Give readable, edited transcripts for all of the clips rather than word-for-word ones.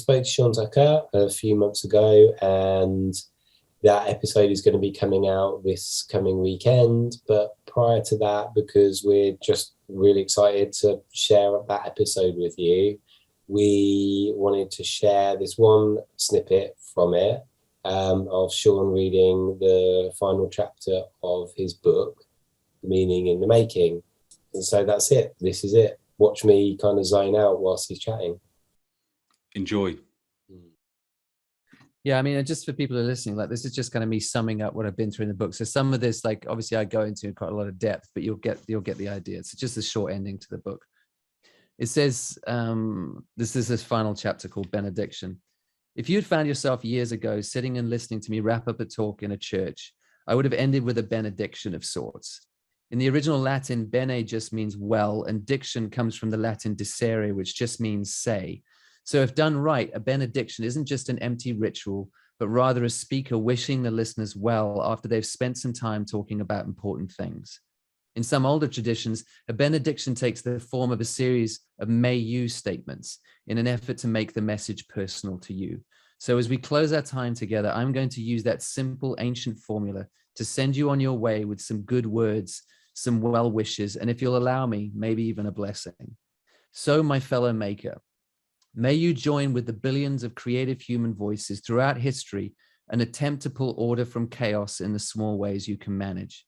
spoke to Sean Tucker a few months ago, and that episode is going to be coming out this coming weekend. But prior to that, because we're just really excited to share that episode with you, we wanted to share this one snippet from it, of Sean reading the final chapter of his book, Meaning in the Making. And so that's it. This is it. Watch me kind of zone out whilst he's chatting. Enjoy. Yeah, I mean, just for people who are listening, like this is just kind of me summing up what I've been through in the book. So some of this, like obviously I go into quite a lot of depth, but you'll get the idea. It's just a short ending to the book. It says, this is this final chapter called Benediction. If you had found yourself years ago sitting and listening to me wrap up a talk in a church, I would have ended with a benediction of sorts. In the original Latin, bene just means well, and diction comes from the Latin dicere, which just means say. So if done right, a benediction isn't just an empty ritual, but rather a speaker wishing the listeners well after they've spent some time talking about important things. In some older traditions, a benediction takes the form of a series of may you statements in an effort to make the message personal to you. So as we close our time together, I'm going to use that simple ancient formula to send you on your way with some good words, some well wishes, and if you'll allow me, maybe even a blessing. So, my fellow maker, may you join with the billions of creative human voices throughout history and attempt to pull order from chaos in the small ways you can manage.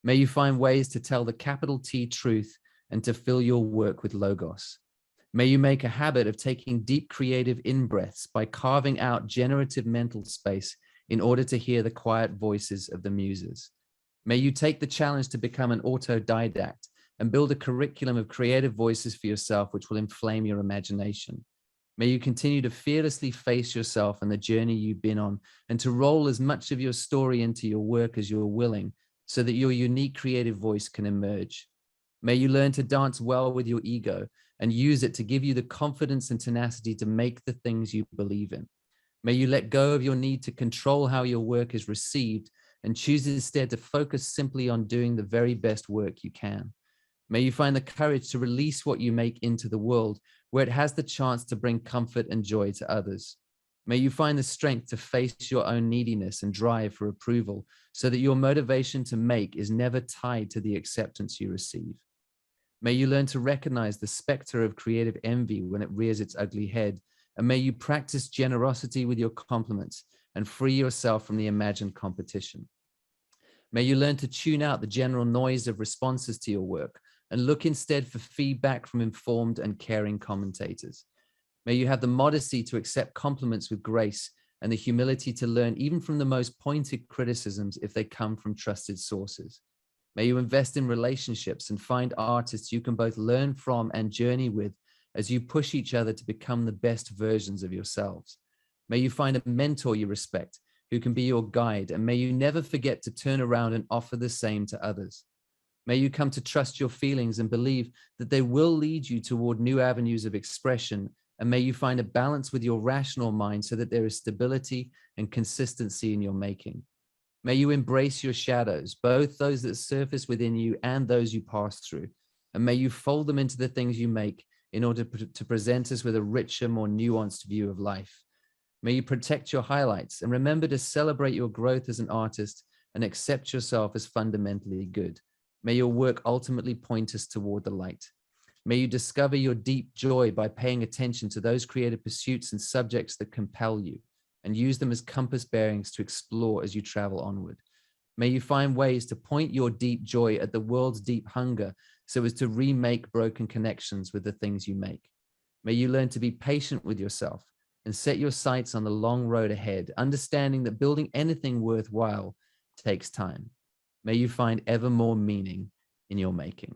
May you find ways to tell the capital T truth and to fill your work with logos. May you make a habit of taking deep creative in-breaths by carving out generative mental space in order to hear the quiet voices of the muses. May you take the challenge to become an autodidact and build a curriculum of creative voices for yourself which will inflame your imagination. May you continue to fearlessly face yourself and the journey you've been on and to roll as much of your story into your work as you're willing so that your unique creative voice can emerge. May you learn to dance well with your ego and use it to give you the confidence and tenacity to make the things you believe in. May you let go of your need to control how your work is received and choose instead to focus simply on doing the very best work you can. May you find the courage to release what you make into the world where it has the chance to bring comfort and joy to others. May you find the strength to face your own neediness and drive for approval so that your motivation to make is never tied to the acceptance you receive. May you learn to recognize the specter of creative envy when it rears its ugly head, and may you practice generosity with your compliments and free yourself from the imagined competition. May you learn to tune out the general noise of responses to your work and look instead for feedback from informed and caring commentators. May you have the modesty to accept compliments with grace and the humility to learn even from the most pointed criticisms if they come from trusted sources. May you invest in relationships and find artists you can both learn from and journey with as you push each other to become the best versions of yourselves. May you find a mentor you respect who can be your guide, and may you never forget to turn around and offer the same to others. May you come to trust your feelings and believe that they will lead you toward new avenues of expression, and may you find a balance with your rational mind so that there is stability and consistency in your making. May you embrace your shadows, both those that surface within you and those you pass through, and may you fold them into the things you make in order to present us with a richer, more nuanced view of life. May you protect your highlights and remember to celebrate your growth as an artist and accept yourself as fundamentally good. May your work ultimately point us toward the light. May you discover your deep joy by paying attention to those creative pursuits and subjects that compel you and use them as compass bearings to explore as you travel onward. May you find ways to point your deep joy at the world's deep hunger so as to remake broken connections with the things you make. May you learn to be patient with yourself and set your sights on the long road ahead, understanding that building anything worthwhile takes time. May you find ever more meaning in your making.